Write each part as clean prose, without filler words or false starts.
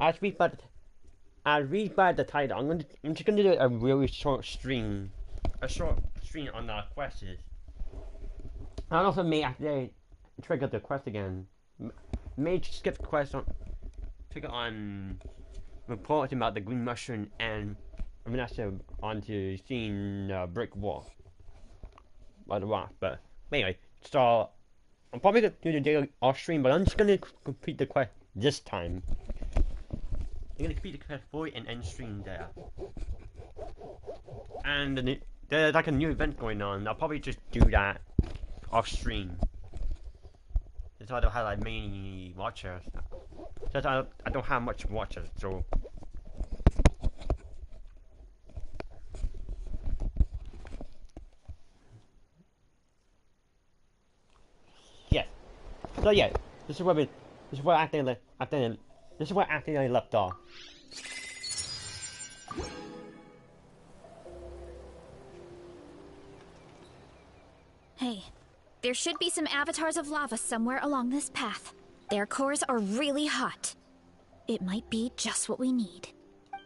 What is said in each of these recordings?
As read by the title, I'm just gonna do a really short stream, on the quests. I don't know if it may actually trigger the quest again. May skip the quest on trigger on reporting about the green mushroom and Vanessa onto seeing brick wall by the rock. But anyway, so I'm probably gonna do the daily off stream, but I'm just gonna complete the quest this time. I'm gonna complete the quest for it and end stream there. And there's like a new event going on. I'll probably just do that off stream. So I don't have like many watchers. Since I don't have much watchers, so. Yes. So yeah, this is where I accidentally left off. Hey, there should be some avatars of lava somewhere along this path. Their cores are really hot. It might be just what we need.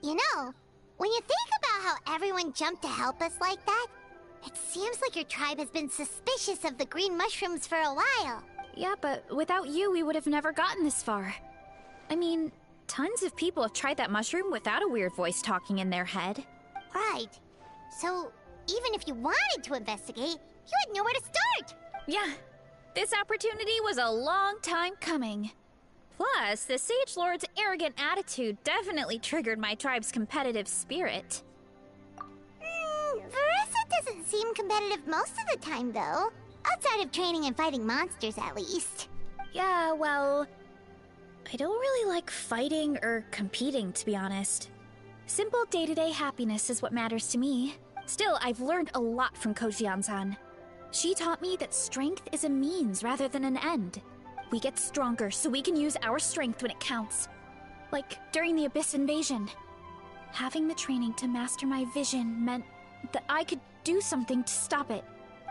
You know, when you think about how everyone jumped to help us like that, it seems like your tribe has been suspicious of the green mushrooms for a while. Yeah, but without you, we would have never gotten this far. I mean, tons of people have tried that mushroom without a weird voice talking in their head. Right. So, even if you wanted to investigate, you had nowhere to start! Yeah, this opportunity was a long time coming. Plus, the Sage Lord's arrogant attitude definitely triggered my tribe's competitive spirit. Verissa doesn't seem competitive most of the time, though. Outside of training and fighting monsters, at least. Yeah, well, I don't really like fighting or competing, to be honest. Simple day-to-day happiness is what matters to me. Still, I've learned a lot from Kojian-san. She taught me that strength is a means rather than an end. We get stronger so we can use our strength when it counts. Like during the Abyss invasion. Having the training to master my vision meant that I could do something to stop it.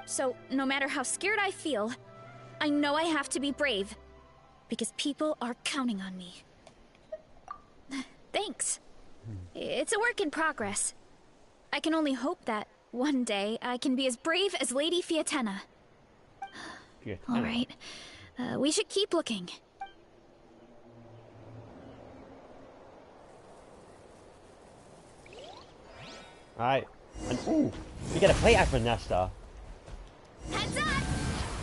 So, no matter how scared I feel, I know I have to be brave. Because people are counting on me. Thanks. It's a work in progress. I can only hope that one day I can be as brave as Lady Fiatena. Alright. We should keep looking. Alright. And ooh, we get a play at Vanessa. Heads up!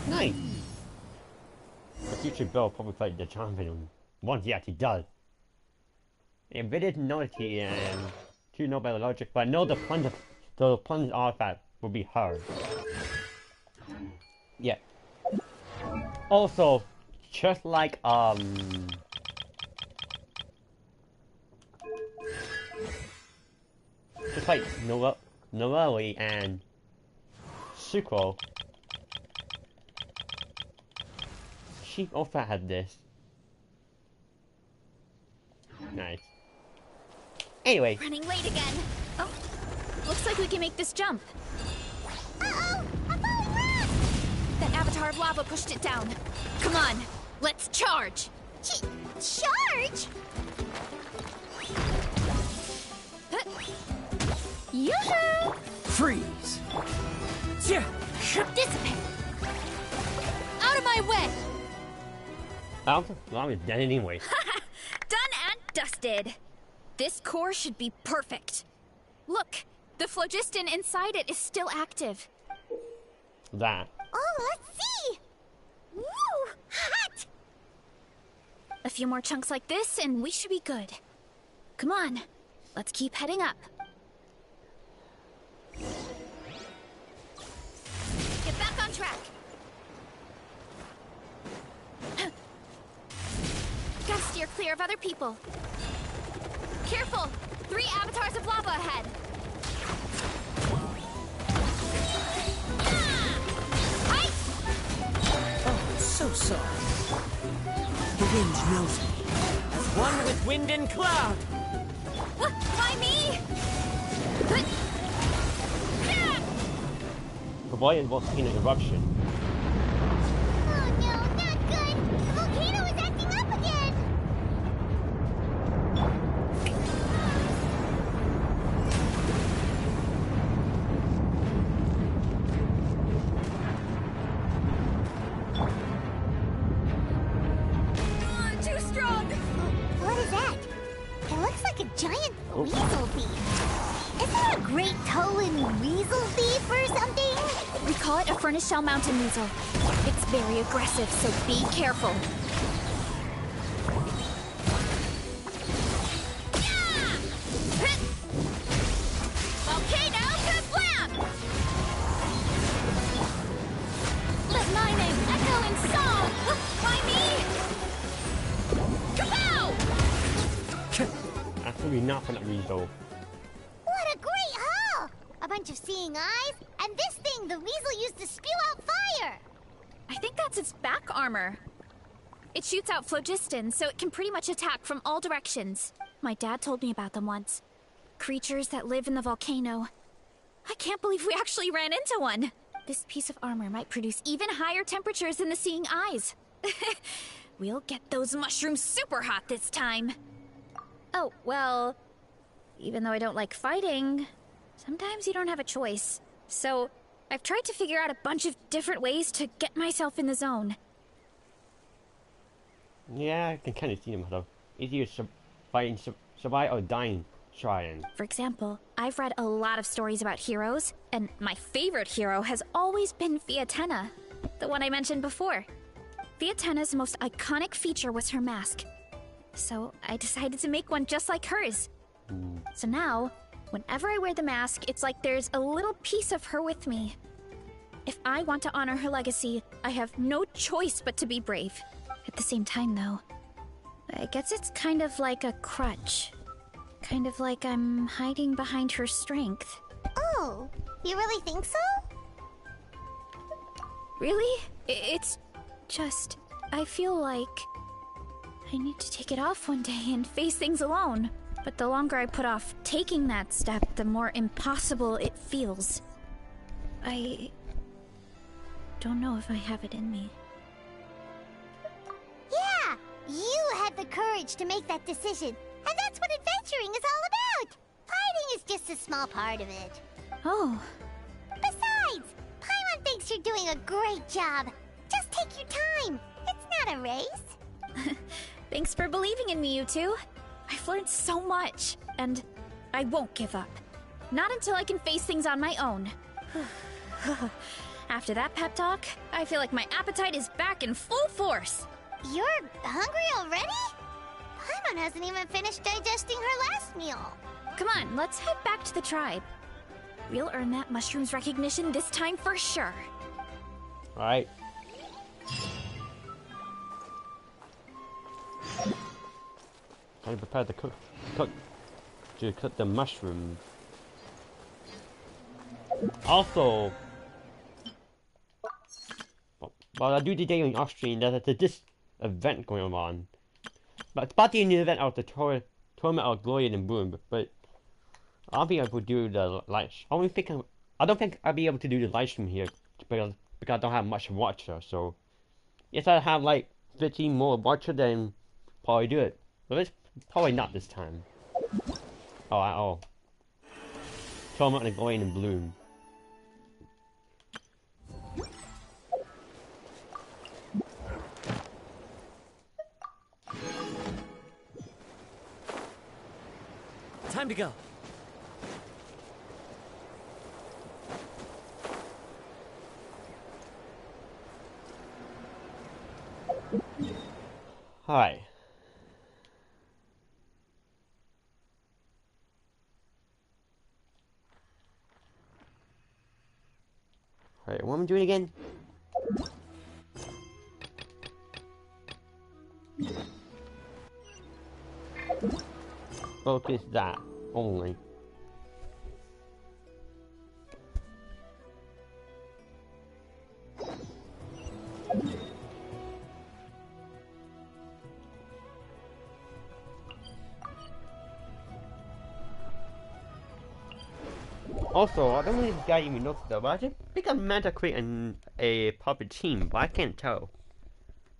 Nice. The future Bill probably played the champion once he actually does. And we didn't notice he and to know by the logic, but I know the plunge artifact will be hard. Yeah. Also, just like Noelle and Suko, she also had this. Nice. Anyway. Running late again. Oh, looks like we can make this jump. Uh-oh! A falling rock! That avatar of lava pushed it down. Come on, let's charge! Charge? Yoo-hoo! Freeze! Dissipate! Out of my way! Well, I'm dead anyway. Done and dusted. This core should be perfect. Look, the phlogiston inside it is still active. That. Oh, let's see! Woo! Hot! A few more chunks like this and we should be good. Come on, let's keep heading up. Get back on track. Gotta steer clear of other people. Careful! 3 avatars of lava ahead. Hi! Oh, so sorry. The wind knows me. As one with wind and cloud. What? Why me? The boy is what's in an eruption. Oh no, not good! The volcano is acting up again! giant weasel thief. Is that a great toe and weasel thief or something? We call it a furnace shell mountain weasel. It's very aggressive, so be careful. Volcano kablam! Let my name echo in song! Why me? Kapow! Absolutely not for that weasel. What a great haul! A bunch of seeing eyes, and this thing the weasel used to spew out fire! I think that's its back armor. It shoots out phlogiston, so it can pretty much attack from all directions. My dad told me about them once. Creatures that live in the volcano. I can't believe we actually ran into one. This piece of armor might produce even higher temperatures than the seeing eyes. We'll get those mushrooms super hot this time. Oh, well, even though I don't like fighting, sometimes you don't have a choice. So, I've tried to figure out a bunch of different ways to get myself in the zone. Yeah, I can kind of see him, though. Easier fighting, survive or dying trying. For example, I've read a lot of stories about heroes, and my favorite hero has always been Fiatenna, the one I mentioned before. Fiatenna's most iconic feature was her mask. So I decided to make one just like hers. So now, whenever I wear the mask, it's like there's a little piece of her with me. If I want to honor her legacy, I have no choice but to be brave. At the same time, though, I guess it's kind of like a crutch. Kind of like I'm hiding behind her strength. Oh, you really think so? Really? It's just... I feel like... I need to take it off one day and face things alone. But the longer I put off taking that step, the more impossible it feels. I... don't know if I have it in me. Yeah, you had the courage to make that decision. And that's what adventuring is all about. Fighting is just a small part of it. Oh. Besides, Paimon thinks you're doing a great job. Just take your time. It's not a race. Thanks for believing in me, you two. I've learned so much, and I won't give up. Not until I can face things on my own. After that pep talk, I feel like my appetite is back in full force. You're hungry already? Paimon hasn't even finished digesting her last meal. Come on, let's head back to the tribe. We'll earn that mushroom's recognition this time for sure. Alright. I prepared to cook the mushroom. Also, while I do the day on off stream, there's this event going on. But it's about the new event of the tournament of Glory and Boom, but I'll be able to do the live. I don't think I'll be able to do the live stream here because I don't have much watcher. So if I have like 15 more watcher, then probably do it. But it's probably not this time. Oh. Tournament of Glory and Bloom. Time to go. Hi. Alright, what am I doing again? Focus that only. Also, I don't know if you guys even noticed though, but I think I meant to create a puppet team, but I can't tell.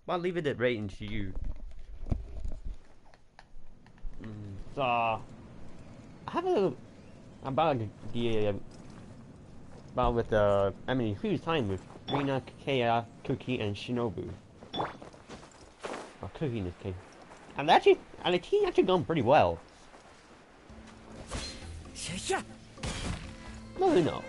But I'll leave it right into you. So, I have a about with I mean, previous time with Rina, Kea, Cookie, and Shinobu. Or Cookie in this case. And the team actually gone pretty well. No, no.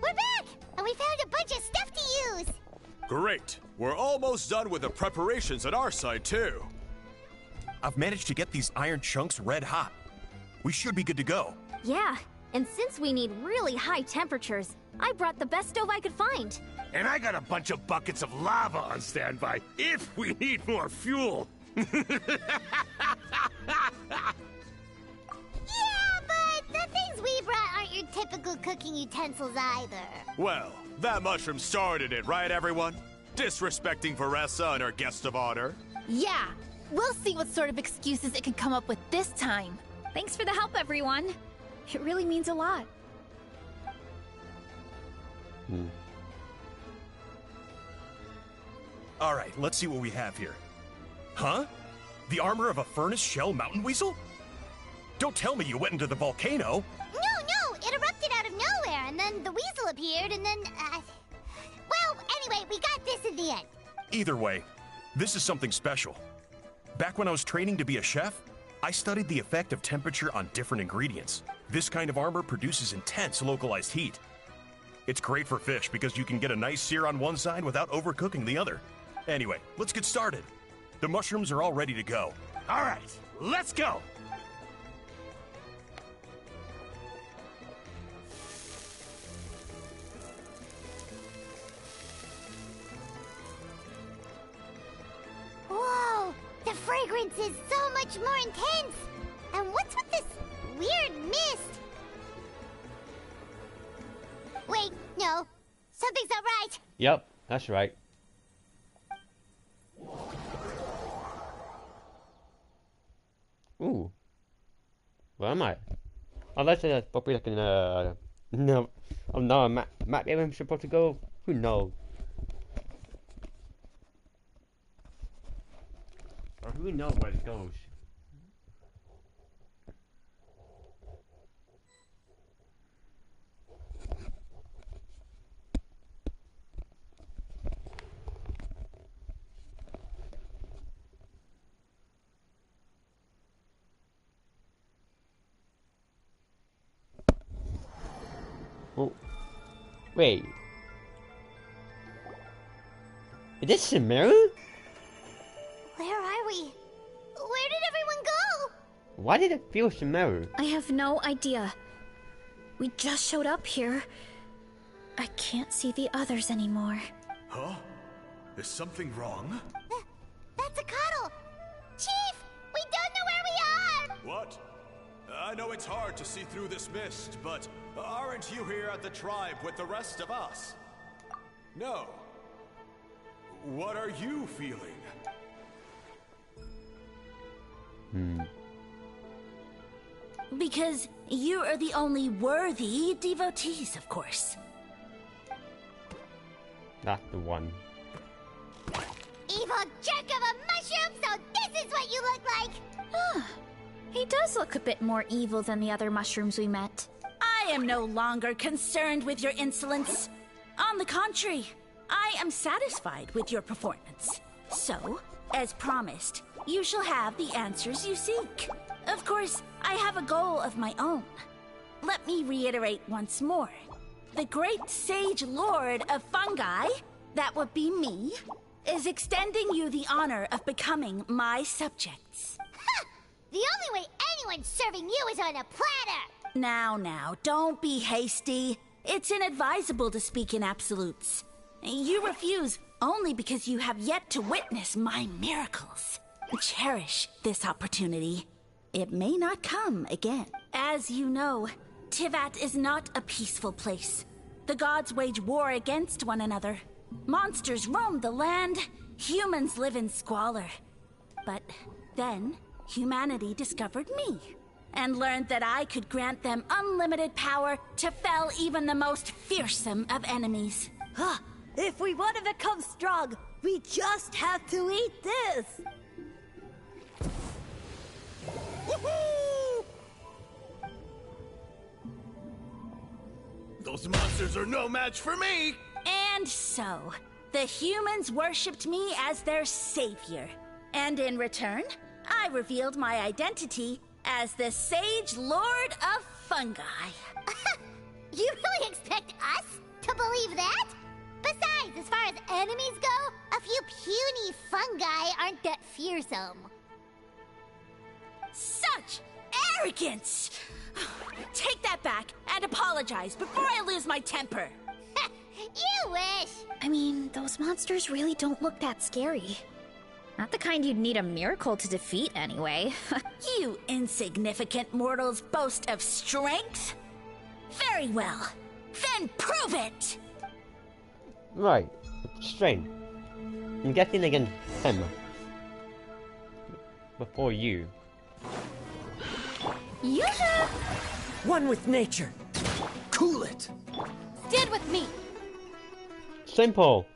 We're back! And we found a bunch of stuff to use! Great! We're almost done with the preparations at our side, too. I've managed to get these iron chunks red hot. We should be good to go. Yeah, and since we need really high temperatures, I brought the best stove I could find. And I got a bunch of buckets of lava on standby if we need more fuel. Yeah, but the things we brought aren't your typical cooking utensils either. Well, that mushroom started it, right, everyone? Disrespecting Varessa and her guest of honor. Yeah, we'll see what sort of excuses it can come up with this time. Thanks for the help, everyone. It really means a lot. All right, let's see what we have here. Huh? The armor of a furnace shell mountain weasel? Don't tell me you went into the volcano. No, it erupted out of nowhere, and then the weasel appeared, and then, well, anyway, we got this in the end. Either way, this is something special. Back when I was training to be a chef, I studied the effect of temperature on different ingredients. This kind of armor produces intense localized heat. It's great for fish because you can get a nice sear on one side without overcooking the other. Anyway, let's get started. The mushrooms are all ready to go. All right, let's go. Whoa, the fragrance is so much more intense. And what's with this weird mist? Wait, no, something's not right. Yep, that's right. Ooh. Where am I? Oh, that's probably like in no, I'm not a map area I'm supposed to go. Who knows? Or who knows where it goes? Oh, wait. Is this Sumeru? Where are we? Where did everyone go? Why did it feel Sumeru? I have no idea. We just showed up here. I can't see the others anymore. Huh? Is something wrong? That's a cuddle. Chief, we don't know where we are. What? I know it's hard to see through this mist, but aren't you here at the tribe with the rest of us? No. What are you feeling? Because you are the only worthy devotees, of course. That's the one. Evil jerk of a mushroom, so this is what you look like. He does look a bit more evil than the other mushrooms we met. I am no longer concerned with your insolence. On the contrary, I am satisfied with your performance. So, as promised, you shall have the answers you seek. Of course, I have a goal of my own. Let me reiterate once more. The great sage lord of fungi, that would be me, is extending you the honor of becoming my subjects. Ha! The only way anyone's serving you is on a platter. Now, don't be hasty. It's inadvisable to speak in absolutes. You refuse only because you have yet to witness my miracles. Cherish this opportunity. It may not come again. As you know, Tivat is not a peaceful place. The gods wage war against one another. Monsters roam the land. Humans live in squalor. But then, humanity discovered me and learned that I could grant them unlimited power to fell even the most fearsome of enemies. If we want to become strong, we just have to eat this! Woohoo! Those monsters are no match for me! And so, the humans worshipped me as their savior. And in return, I revealed my identity as the Sage Lord of Fungi. You really expect us to believe that? Besides, as far as enemies go, a few puny fungi aren't that fearsome. Such arrogance! Take that back and apologize before I lose my temper. You wish! I mean, those monsters really don't look that scary. Not the kind you'd need a miracle to defeat, anyway. You insignificant mortals boast of strength? Very well. Then prove it! Right. Strength. I'm guessing against him. Before you. Yoo-hoo! One with nature. Cool it. Stand with me! Simple.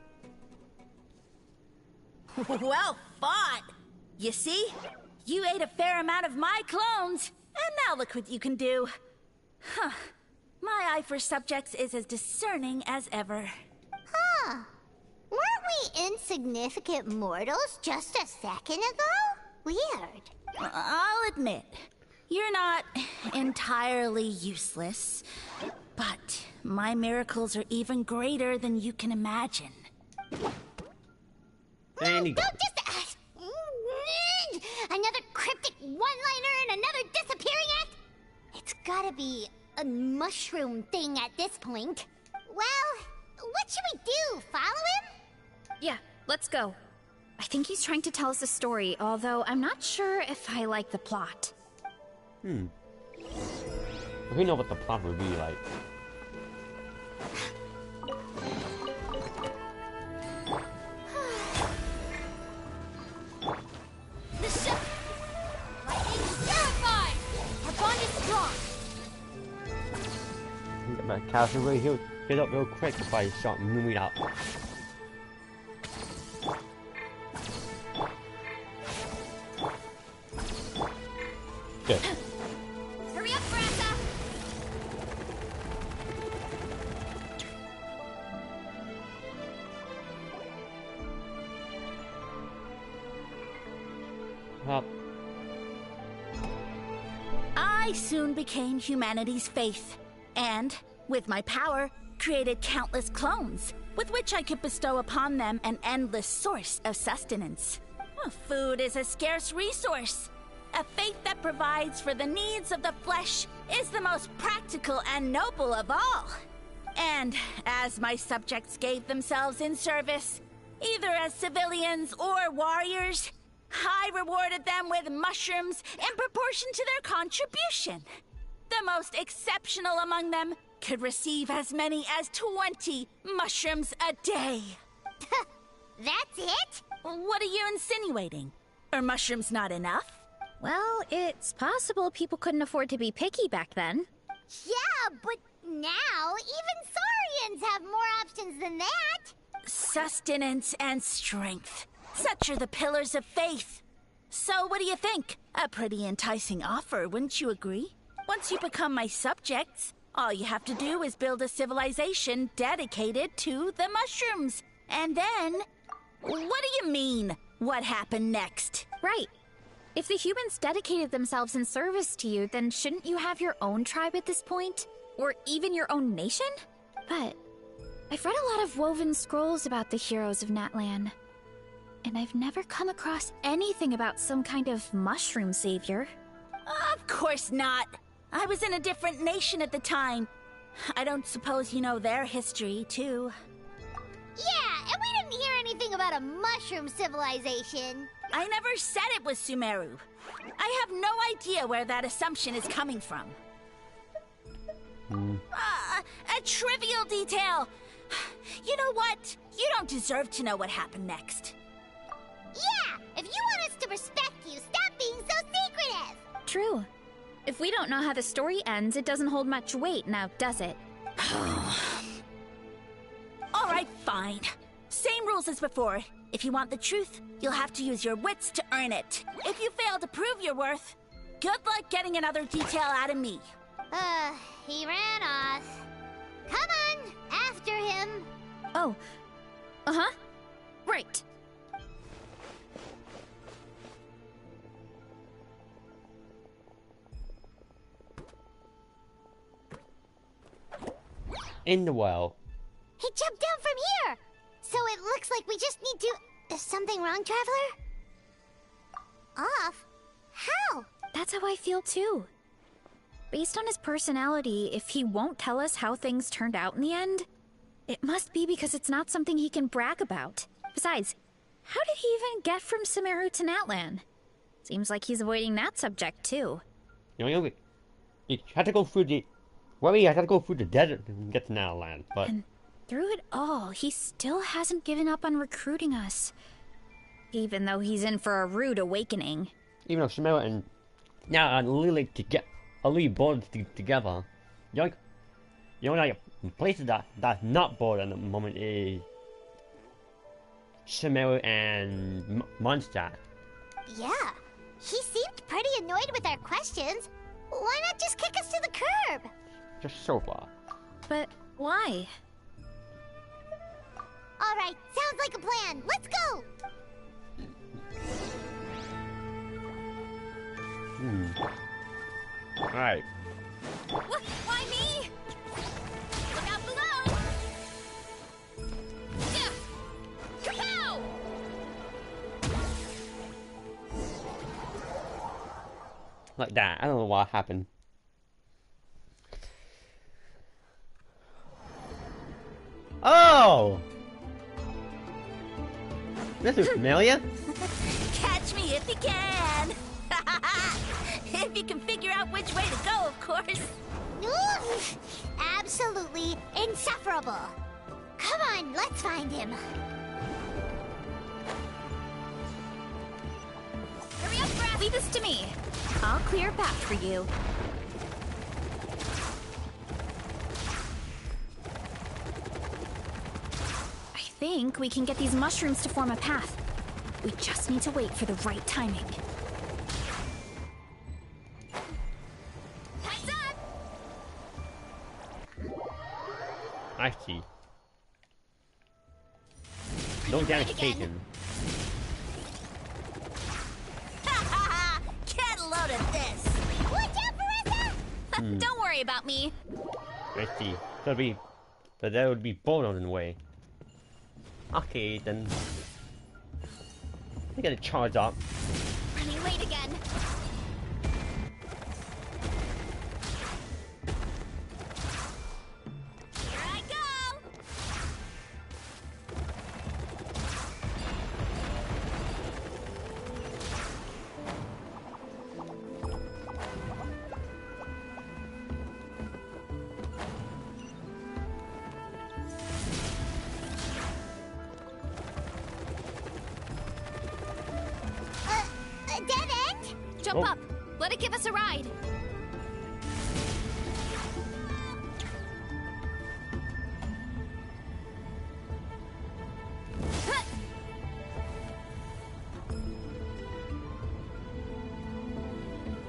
Well fought! You see? You ate a fair amount of my clones, and now look what you can do. Huh. My eye for subjects is as discerning as ever. Huh. Weren't we insignificant mortals just a second ago? Weird. I'll admit, you're not entirely useless, but my miracles are even greater than you can imagine. And Don't just... another cryptic one-liner and another disappearing act? It's gotta be a mushroom thing at this point. Well, what should we do? Follow him? Yeah, let's go. I think he's trying to tell us a story, although I'm not sure if I like the plot. We know what the plot would be like. The ship! Lightning's terrified! Our bond is strong! Get my castle right here. Get up real quick before I start moving out. Good. Hurry up, Brassa! Well, I soon became humanity's faith, and, with my power, created countless clones, with which I could bestow upon them an endless source of sustenance. Food is a scarce resource. A faith that provides for the needs of the flesh is the most practical and noble of all. And as my subjects gave themselves in service, either as civilians or warriors, I rewarded them with mushrooms in proportion to their contribution. The most exceptional among them could receive as many as 20 mushrooms a day. That's it? What are you insinuating? Are mushrooms not enough? Well, it's possible people couldn't afford to be picky back then. Yeah, but now even Saurians have more options than that. Sustenance and strength. Such are the pillars of faith. So what do you think? A pretty enticing offer, wouldn't you agree? Once you become my subjects, all you have to do is build a civilization dedicated to the mushrooms. And then... What do you mean, what happened next? Right. If the humans dedicated themselves in service to you, then shouldn't you have your own tribe at this point? Or even your own nation? But I've read a lot of woven scrolls about the heroes of Natlan, and I've never come across anything about some kind of mushroom savior. Of course not. I was in a different nation at the time. I don't suppose you know their history, too. Yeah, and we didn't hear anything about a mushroom civilization. I never said it was Sumeru. I have no idea where that assumption is coming from. A trivial detail. You know what? You don't deserve to know what happened next. Yeah, if you want us to respect you, stop being so secretive. True. If we don't know how the story ends, it doesn't hold much weight now, does it? All right, fine. Same rules as before. If you want the truth, you'll have to use your wits to earn it. If you fail to prove your worth, good luck getting another detail out of me. He ran off. Come on, after him. Oh. Uh-huh. Right. in the well. He jumped down from here! So it looks like we just need to... Is something wrong, Traveler? Off? How? That's how I feel too. Based on his personality, if he won't tell us how things turned out in the end, it must be because it's not something he can brag about. Besides, how did he even get from Sumeru to Natlan? Seems like he's avoiding that subject too. You had to go through the... Well, he had to go through the desert to get to Natlan, but... And through it all, he still hasn't given up on recruiting us. Even though he's in for a rude awakening. Even though Sumeru and Natlan literally to get a little bored together. The only places that's not bored at the moment is Sumeru and Mondstadt. Yeah, he seemed pretty annoyed with our questions. Why not just kick us to the curb? Just so far. But why? Alright, sounds like a plan. Let's go! Alright. Why me? Look out below! Yeah. Kapow! Like that. I don't know what happened. Oh! This is familiar. Catch me if you can! If you can figure out which way to go, of course. Oof, absolutely insufferable. Come on, let's find him. Hurry up, Brad! Leave this to me. I'll clear a path for you. I think we can get these mushrooms to form a path. We just need to wait for the right timing. Time's up! I see. No damage taken. Get a load of this! Watch out, Marissa! Don't worry about me. I see. So there would be Bono in the way. Okay, then. I gotta charge up. Running late again. Here I go! A dead end? Jump up. Let it give us a ride.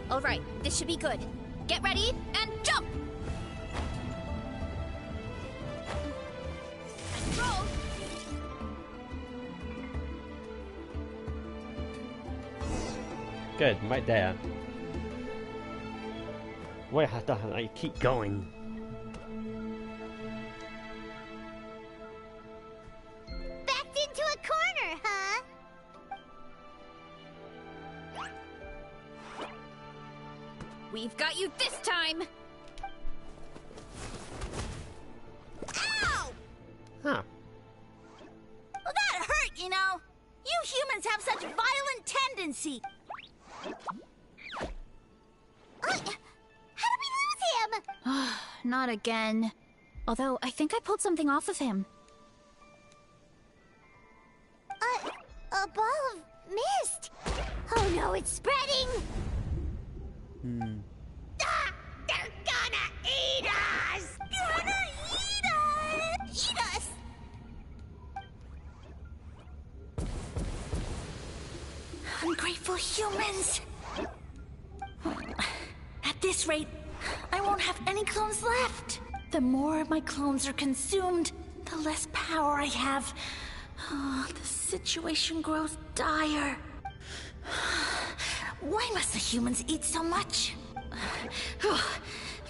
All right, this should be good. Get ready and jump. And roll. Good, right there. Wait, I have to keep going. Backed into a corner, huh? We've got you this time. Ow! Huh. Well, that hurt, you know. You humans have such violent tendency. How did we lose him? Not again. Although, I think I pulled something off of him. A ball of mist. Oh no, it's spreading. Ah, they're gonna eat us! Gonna eat us! Eat us! Ungrateful humans. At this rate, I won't have any clones left. The more my clones are consumed, the less power I have. Oh, the situation grows dire. Why must the humans eat so much?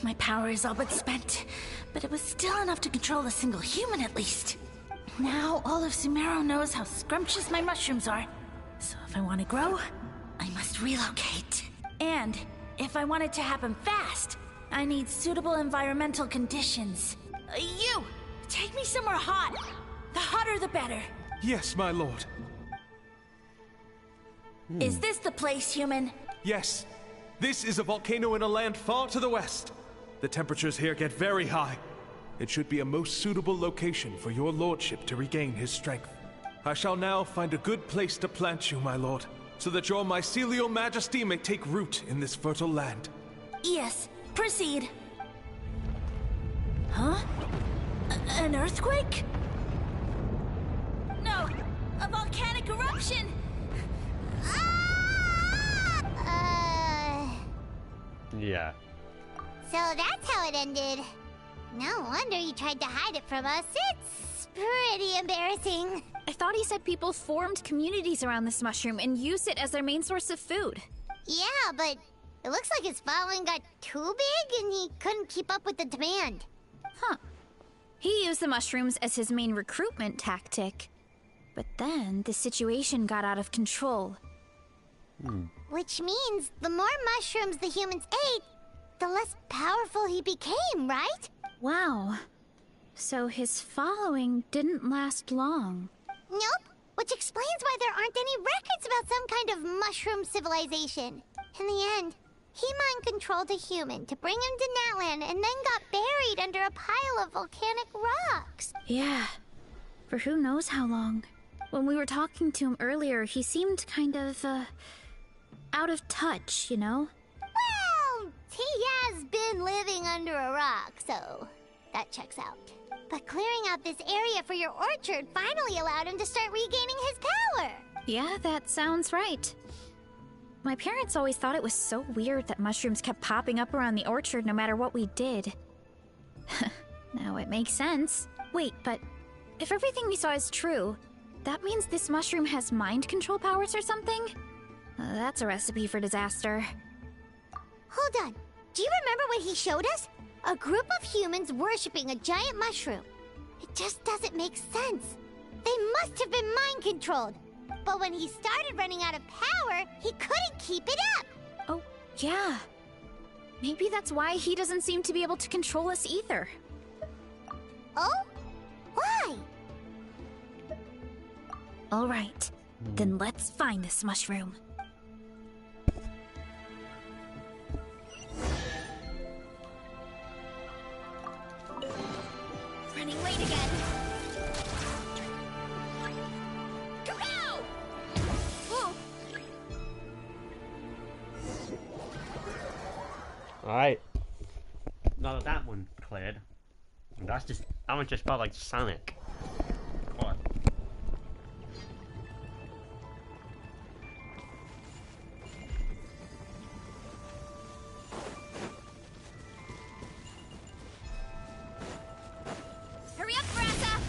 My power is all but spent. but it was still enough to control a single human at least. Now all of Sumeru knows how scrumptious my mushrooms are. So if I want to grow, I must relocate. And if I want it to happen fast, I need suitable environmental conditions. You! Take me somewhere hot. The hotter the better. Yes, my lord. Is this the place, human? Yes. This is a volcano in a land far to the west. The temperatures here get very high. It should be a most suitable location for your lordship to regain his strength. I shall now find a good place to plant you, my lord, so that your mycelial majesty may take root in this fertile land. Yes, proceed. Huh? An earthquake? No, a volcanic eruption! Yeah. So that's how it ended. No wonder you tried to hide it from us. It's pretty embarrassing. I thought he said people formed communities around this mushroom and used it as their main source of food. Yeah, but it looks like his following got too big and he couldn't keep up with the demand. Huh. He used the mushrooms as his main recruitment tactic. But then the situation got out of control. Which means the more mushrooms the humans ate, the less powerful he became, right? Wow. So his following didn't last long. Nope. Which explains why there aren't any records about some kind of mushroom civilization. In the end, he mind-controlled a human to bring him to Natlan and then got buried under a pile of volcanic rocks. Yeah. For who knows how long. When we were talking to him earlier, he seemed kind of, out of touch, you know? Well, he has been living under a rock, so that checks out. But clearing out this area for your orchard finally allowed him to start regaining his power. Yeah, that sounds right. My parents always thought it was so weird that mushrooms kept popping up around the orchard no matter what we did. Now it makes sense. Wait, but if everything we saw is true, that means this mushroom has mind control powers or something? That's a recipe for disaster. Hold on. Do you remember what he showed us? A group of humans worshipping a giant mushroom. It just doesn't make sense. They must have been mind-controlled. But when he started running out of power, he couldn't keep it up. Oh, yeah. Maybe that's why he doesn't seem to be able to control us either. Oh? Why? All right. Then let's find this mushroom. Running late again. Go! Whoa. Alright. Now that that one cleared. That one just felt like Sonic. Come on. Hurry up, Brassa!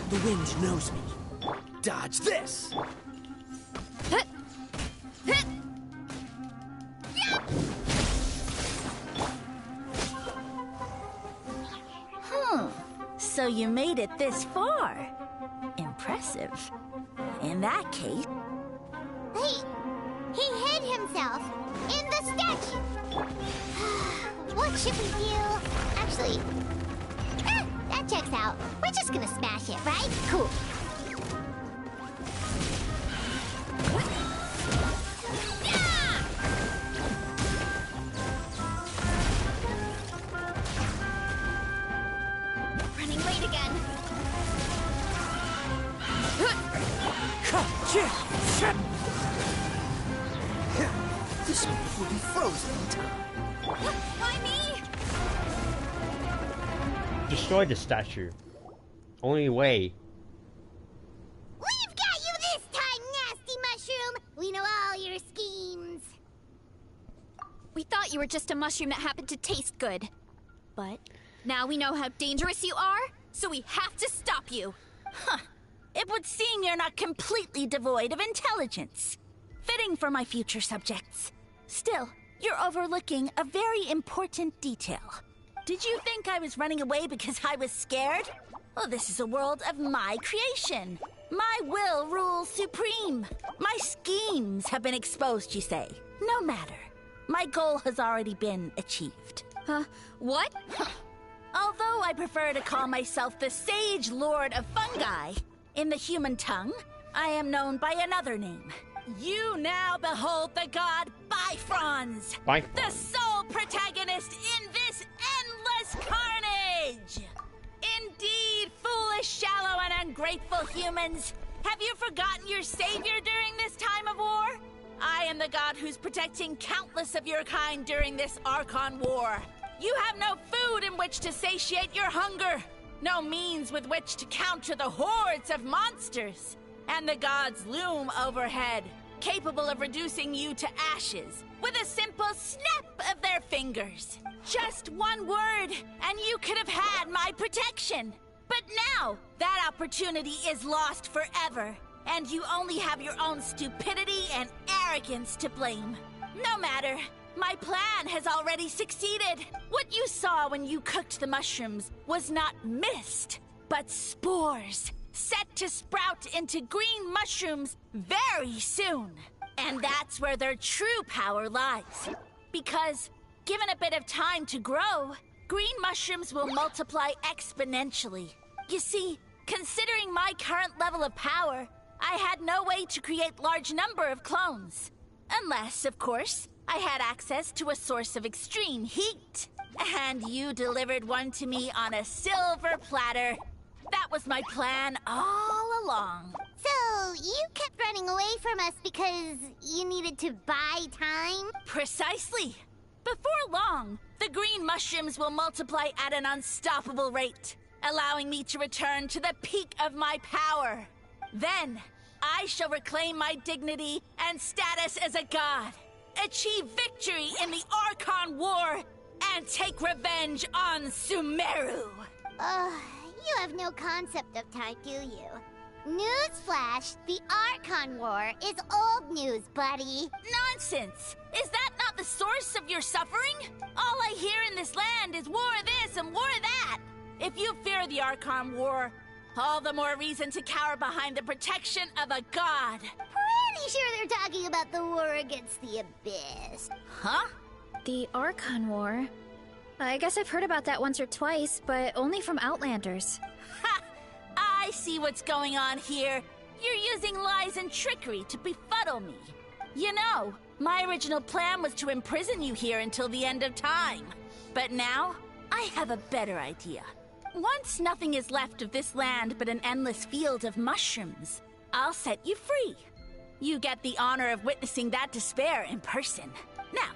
The wind knows me. Dodge this! So you made it this far. Impressive. In that case... He hid himself in the statue. What should we do? Actually, that checks out. We're just gonna smash it, right? Cool. Running late again. This will be frozen in time. Why me? Destroy the statue. Only way. We've got you this time, nasty mushroom! We know all your schemes. We thought you were just a mushroom that happened to taste good. but... Now we know how dangerous you are, so we have to stop you. Huh. It would seem you're not completely devoid of intelligence. Fitting for my future subjects. Still, you're overlooking a very important detail. Did you think I was running away because I was scared? Oh, this is a world of my creation. My will rules supreme. My schemes have been exposed, you say. No matter. My goal has already been achieved. What? Although I prefer to call myself the Sage Lord of Fungi, in the human tongue, I am known by another name. You now behold the god Bifrons, the sole protagonist in this endless carnage! Indeed, foolish, shallow, and ungrateful humans! Have you forgotten your savior during this time of war? I am the god who's protecting countless of your kind during this Archon War. You have no food in which to satiate your hunger, no means with which to counter the hordes of monsters. And the gods loom overhead, capable of reducing you to ashes with a simple snap of their fingers. Just one word, and you could have had my protection. But now, that opportunity is lost forever, and you only have your own stupidity and arrogance to blame. No matter. My plan has already succeeded. What you saw when you cooked the mushrooms was not mist, but spores, set to sprout into green mushrooms very soon. And that's where their true power lies. Because, given a bit of time to grow, green mushrooms will multiply exponentially. You see, considering my current level of power, I had no way to create large number of clones. Unless, of course, I had access to a source of extreme heat. And you delivered one to me on a silver platter. That was my plan all along. So, you kept running away from us because you needed to buy time? Precisely. Before long, the green mushrooms will multiply at an unstoppable rate, allowing me to return to the peak of my power. Then, I shall reclaim my dignity and status as a god, achieve victory in the Archon War, and take revenge on Sumeru. You have no concept of time, do you? Newsflash, the Archon War is old news, buddy. Nonsense! Is that not the source of your suffering? All I hear in this land is war this and war that. If you fear the Archon War, all the more reason to cower behind the protection of a god. Pretty sure they're talking about the war against the Abyss. Huh? The Archon War? I guess I've heard about that once or twice, but only from Outlanders. Ha! I see what's going on here. You're using lies and trickery to befuddle me. You know, my original plan was to imprison you here until the end of time. But now, I have a better idea. Once nothing is left of this land but an endless field of mushrooms, I'll set you free. You get the honor of witnessing that despair in person. Now,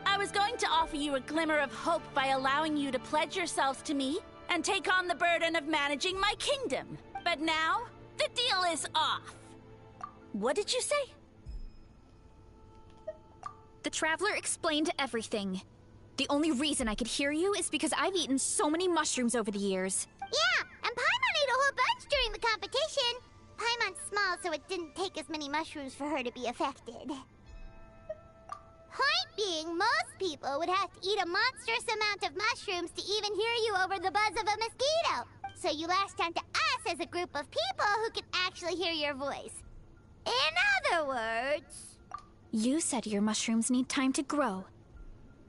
I was going to offer you a glimmer of hope by allowing you to pledge yourselves to me and take on the burden of managing my kingdom. But now, the deal is off. What did you say? The Traveler explained everything. The only reason I could hear you is because I've eaten so many mushrooms over the years. Yeah, and Paimon ate a whole bunch during the competition. Paimon's small, so it didn't take as many mushrooms for her to be affected. Point being, most people would have to eat a monstrous amount of mushrooms to even hear you over the buzz of a mosquito. So you latched onto us as a group of people who could actually hear your voice. In other words... You said your mushrooms need time to grow.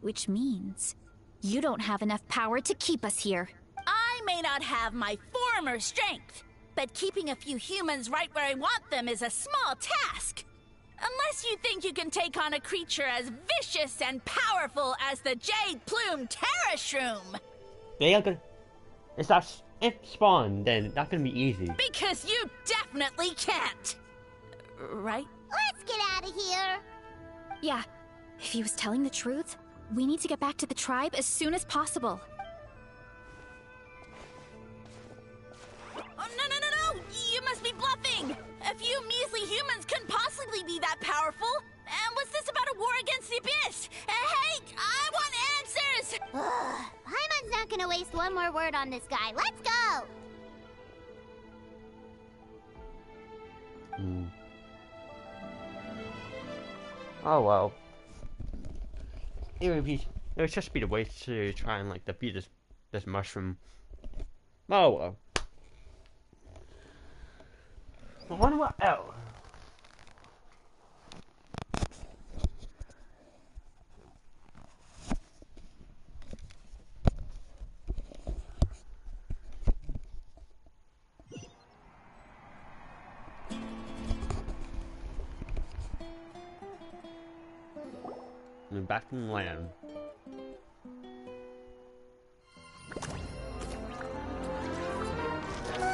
Which means you don't have enough power to keep us here. I may not have my former strength, but keeping a few humans right where I want them is a small task. Unless you think you can take on a creature as vicious and powerful as the Jade Plume Terrashroom. They are gonna... If spawn, then that's gonna be easy. Because you definitely can't. Right? Let's get out of here. Yeah, if he was telling the truth, we need to get back to the tribe as soon as possible. Oh, no! You must be bluffing! A few measly humans couldn't possibly be that powerful! And what's this about a war against the Abyss? Hey, I want answers! Paimon's not more word on this guy. Let's go! Oh well. It would just be the way to try and like defeat this mushroom. Oh well. I wonder what else. And back in land.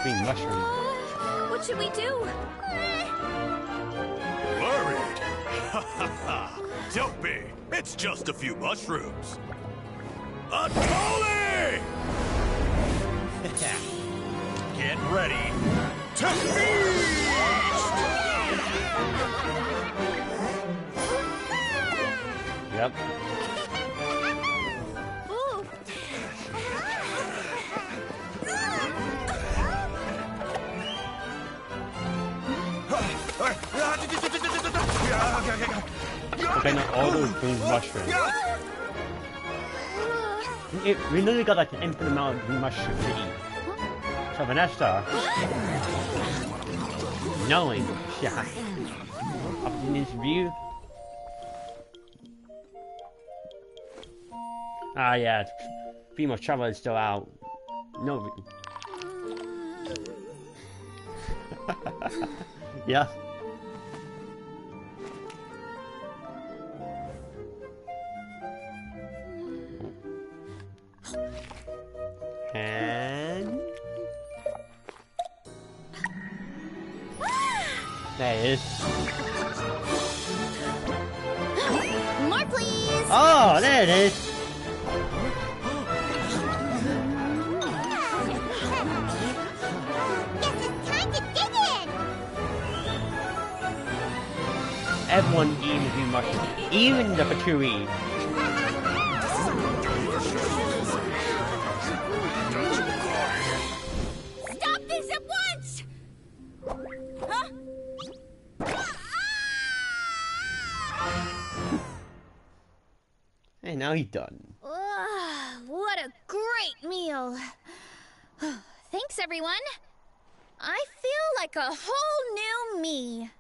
Green mushroom. What should we do? Worried? Ha ha ha! Don't be! It's just a few mushrooms! A Tolly! Get ready to feast! Yep. Ooh. Okay, now all those green mushrooms. We literally got like an infinite amount of green mushrooms to eat. So Vanessa, knowing she has opportunities to view. Ah yeah, female traveler is still out. No. Yeah. And there it is. More, please! Oh, there it is. Guess it's time to dig in! Everyone eating the green mushroom, even the patchouli. Stop this at once! Huh? And now he's done. What a great meal. Thanks, everyone. I feel like a whole new me.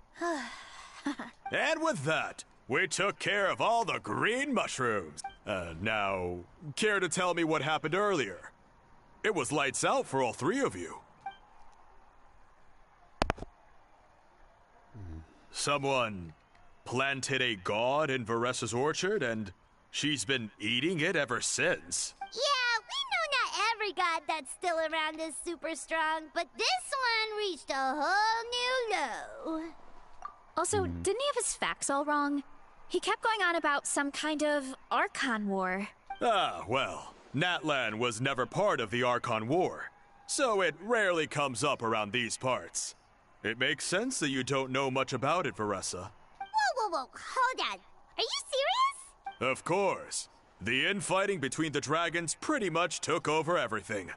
And with that, we took care of all the green mushrooms. Now, care to tell me what happened earlier? It was lights out for all three of you. Someone planted a god in Varessa's orchard, and she's been eating it ever since. Yeah, we know not every god that's still around is super strong, but this one reached a whole new low. Also, didn't he have his facts all wrong? He kept going on about some kind of Archon War. Ah, well, Natlan was never part of the Archon War, so it rarely comes up around these parts. It makes sense that you don't know much about it, Varessa. Whoa, hold on. Are you serious? Of course. The infighting between the dragons pretty much took over everything.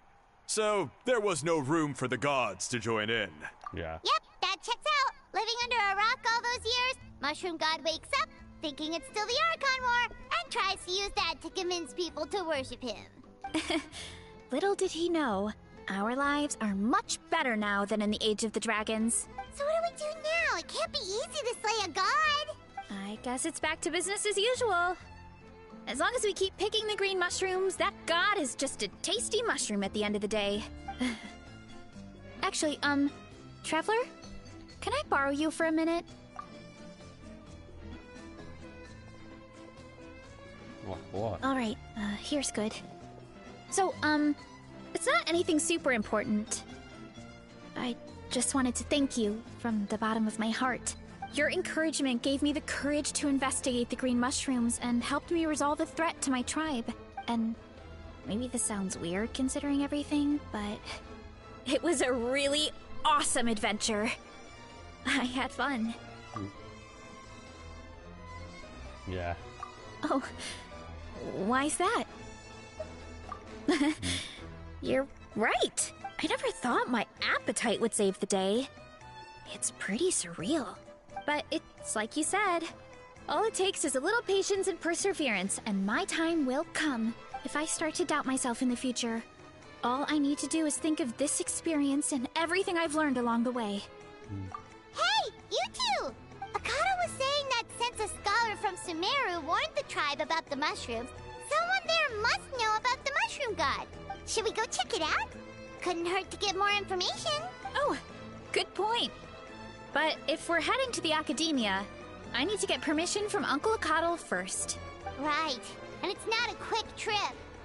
So, there was no room for the gods to join in. Yeah. Yep, that checks out. Living under a rock all those years, Mushroom God wakes up, thinking it's still the Archon War, and tries to use that to convince people to worship him. Little did he know, our lives are much better now than in the Age of the Dragons. So what do we do now? It can't be easy to slay a god. I guess it's back to business as usual. As long as we keep picking the green mushrooms, that god is just a tasty mushroom at the end of the day. Actually, Traveler? Can I borrow you for a minute? What? Alright, here's good. So, it's not anything super important. I just wanted to thank you from the bottom of my heart. Your encouragement gave me the courage to investigate the green mushrooms and helped me resolve the threat to my tribe. And maybe this sounds weird considering everything, but it was a really awesome adventure. I had fun. Yeah. Oh, why's that? You're right. I never thought my appetite would save the day. It's pretty surreal. But it's like you said. All it takes is a little patience and perseverance, and my time will come. If I start to doubt myself in the future, all I need to do is think of this experience and everything I've learned along the way. Hey, you two! Akata was saying that since a scholar from Sumeru warned the tribe about the mushrooms, someone there must know about the mushroom god. Should we go check it out? Couldn't hurt to get more information. Oh, good point. But if we're heading to the academia, I need to get permission from Uncle Akatl first. Right. And it's not a quick trip.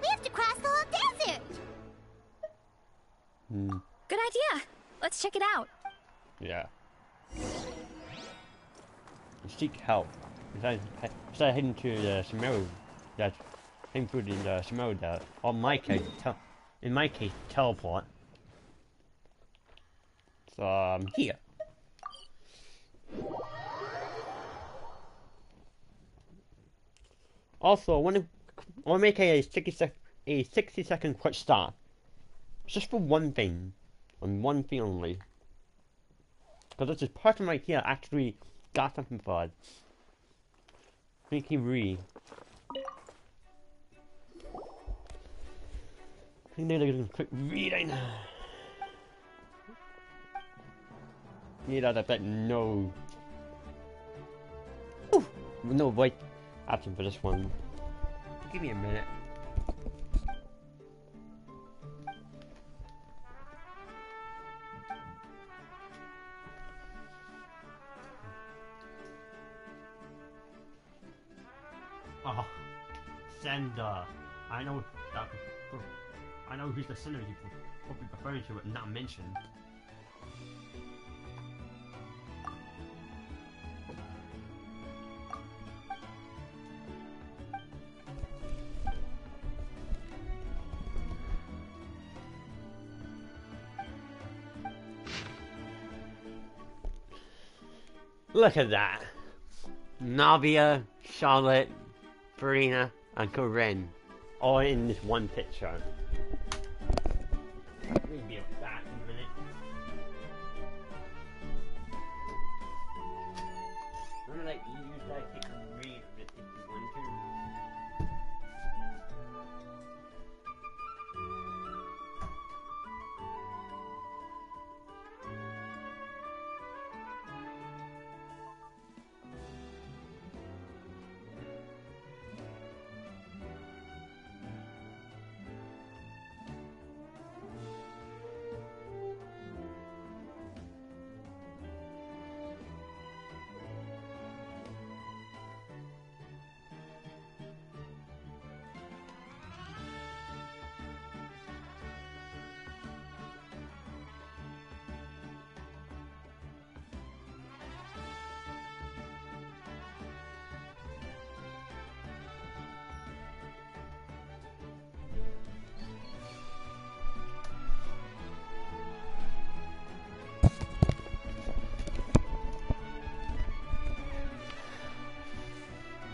We have to cross the whole desert. Good idea. Let's check it out. Yeah. Seek help. Instead of heading to the Sumeru, that's heading through the Sumeru, or in my case, teleport. So, here. Also, I want to make a 60-second quick stop. Just for one thing. And one thing only. Because this person right here actually got something for it. Make him read. I need a quick reading. Need out of that no. Ooh, no voice option for this one. Give me a minute. Oh, Sender. I know that. I know who's the sender you probably referring to, but not mentioned. Look at that. Navia, Charlotte, Farina, and Corinne, all in this one picture. Let me be back in a minute. I'm gonna use that to read if you want to.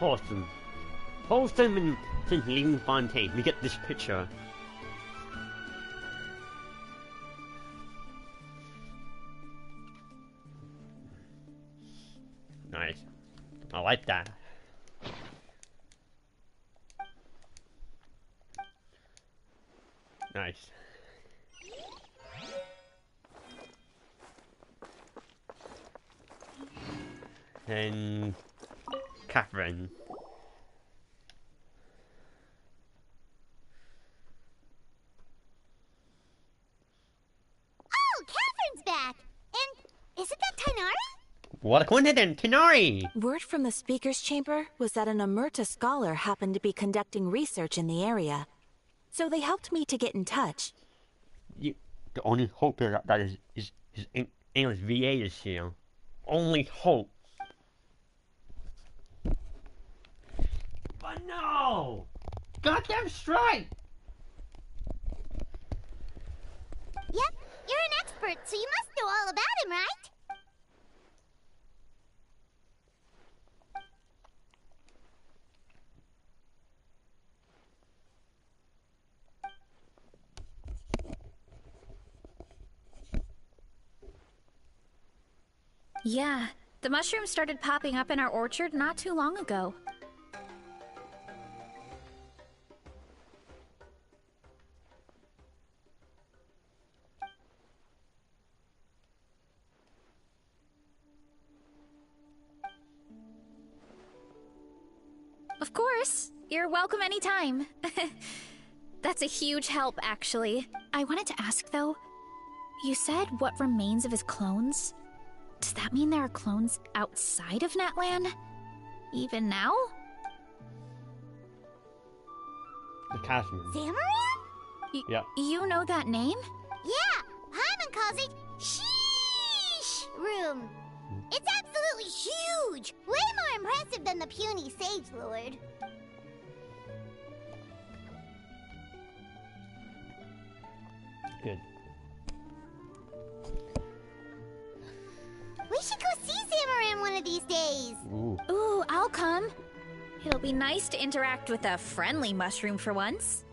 Awesome. Wholesome and St. Lean Fontaine. We get this picture. Nice. I like that. Nice. And Catherine. Oh, Catherine's back! And isn't that Tainari? What a coincidence, Tinari! Word from the speaker's chamber was that an Amurta scholar happened to be conducting research in the area. So they helped me to get in touch. The only hope is that his English VA is here. Only hope. But no! Goddamn strike! Yep, you're an expert, so you must know all about him, right? Yeah, the mushrooms started popping up in our orchard not too long ago. Of course. You're welcome anytime. That's a huge help, actually. I wanted to ask, though. You said what remains of his clones? Does that mean there are clones outside of Natlan? Even now? The Cashman. Zamaran? Yeah. You know that name? Yeah, Hyman calls it Sheesh Room. It's absolutely huge! Way more impressive than the puny Sage Lord. Good. We should go see Zamaran one of these days. Ooh, I'll come. It'll be nice to interact with a friendly mushroom for once.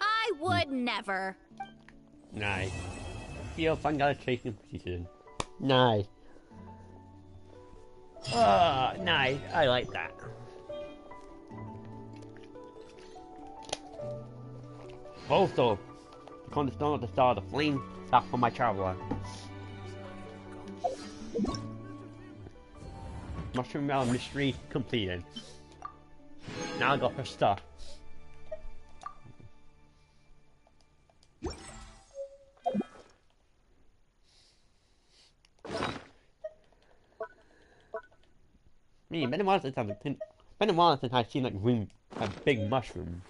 I would never. Nice. Feel fungi chasing position. Nice. Nice. I like that. Also, the cornerstone of the Star of the Flame, that's for my traveler. Mushroom Realm mystery completed. Now I got her stuff. Been a while since I've seen like a big mushroom.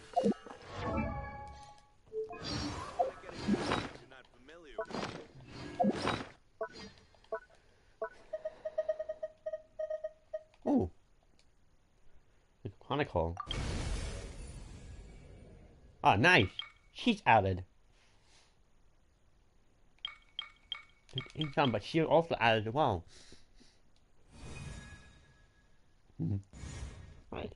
Ooh. It's Chronicle. Ah, nice. She's added. Income, but she also added as well. Right.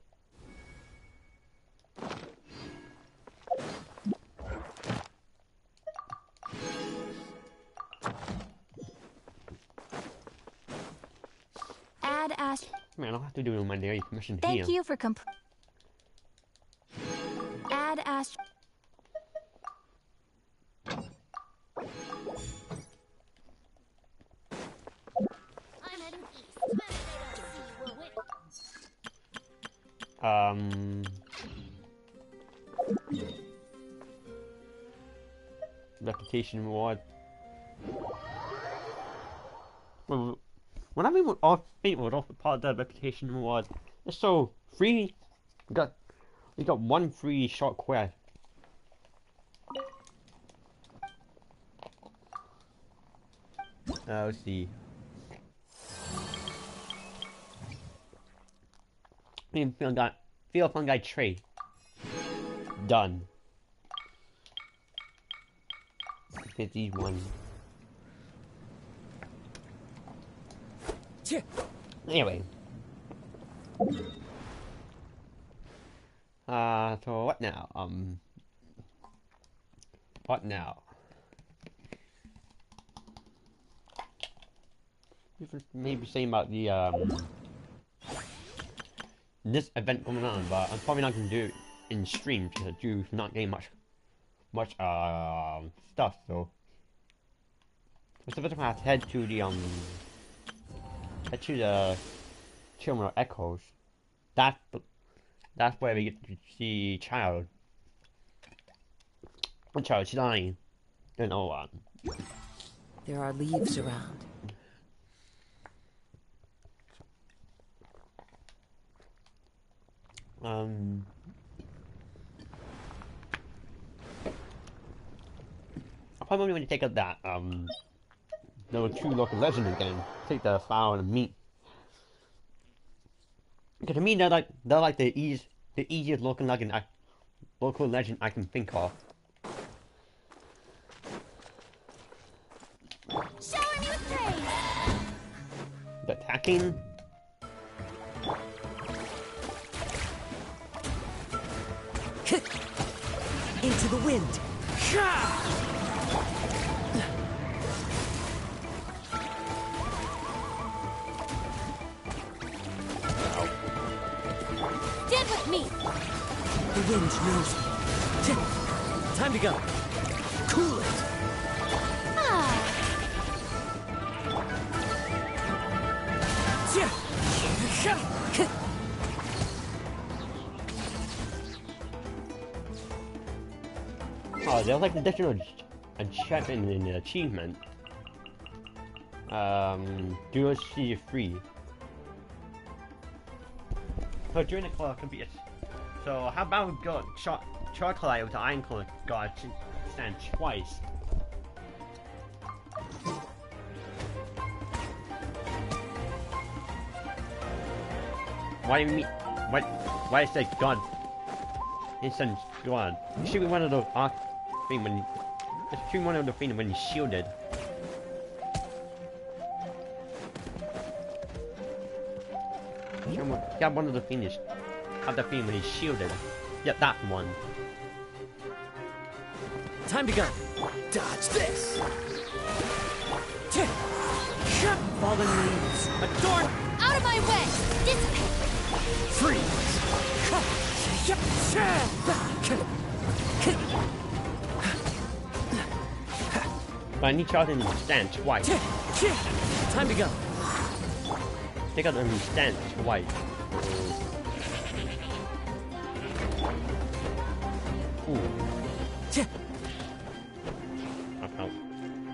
Add Ash. Man, I'll have to do my daily mission here. Thank you for Add Ash. I'm heading east. Reputation reward. Well, when I mean with all people, also part of the reputation reward. It's so free. We got one free short quest. Let's see. Feel fungi trait. Done. Get these ones. Anyway. So what now? What now? Maybe saying about the this event going on, but I'm probably not gonna do it in stream because I do not getting much stuff. So first of all, I have to head to the Children of Echoes. That's where we get to see Child. Child, she's dying. Don't know what. There are leaves around. I'll probably want to take up that level 2 local legend again. Take the flower and the meat. Because to me, they're like the easiest local legend I can think of. Shower me with praise. The attacking. Into the wind. wind knows me. Time to go. Cool it. Oh, there's like additional enchantment in the achievement. Do not see you free. So during the clock can be a... So how about we go chocolate with the iron color god stand twice? Why do you mean why is that god instant god? It should be one of the thing when it should be one of the things when he's shielded. Yeah, one of the things of the thing when he's shielded. Yep, that one. Time to go. Dodge this. Fallen leaves. Adorn. Out of my way! Dissipate! Freeze. But I need Charlton to stand twice. Time to go. Take out them stand twice. Ooh.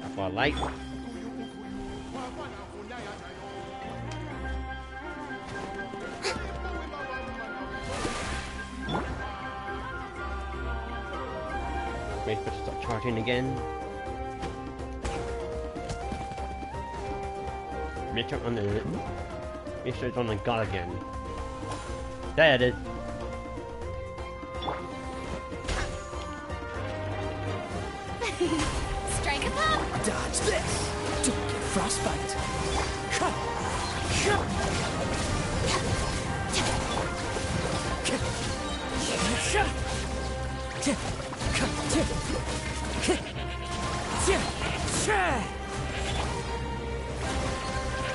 That's what I like. Wait for it to stop charging again. Make sure it's on the god again. There it is. Strike a pop! Dodge this. Don't get frostbite.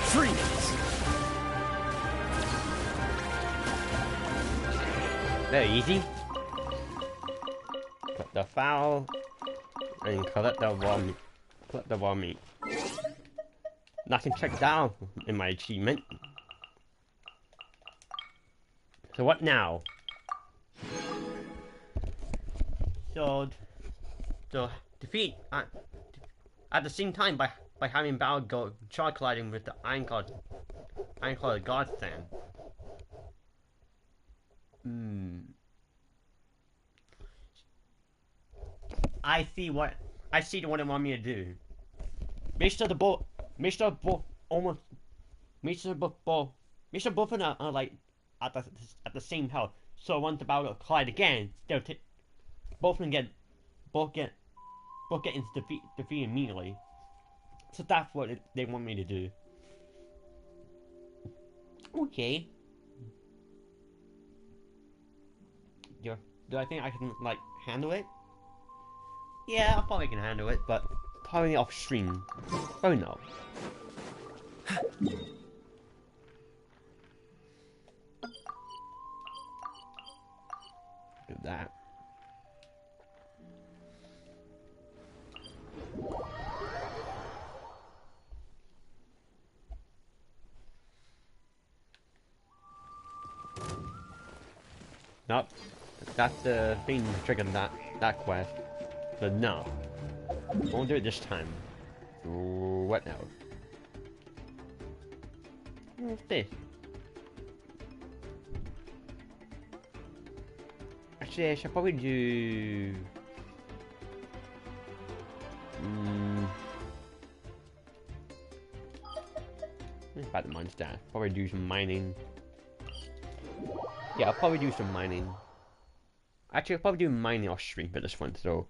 Freeze. Very easy. Put the foul and collect the raw meat. Collect the raw meat. Now I can check down in my achievement. So what now? So defeat at the same time by having Bao go charge colliding with the iron colored god stand. I see what they want me to do. Make sure both of them are like at the same health. So once the battle collide again, they'll both get defeat immediately. So that's what they want me to do. Okay. Do I think I can like handle it? Yeah, I probably can handle it, but probably off stream. Oh no. Look at that. Nope. That's the thing that triggered that quest. But no. Won't do it this time. What now? What's this? Actually, I should probably do... About the monster. Probably do some mining. Yeah, I'll probably do some mining. Actually, I'll probably do mining off stream for this one, so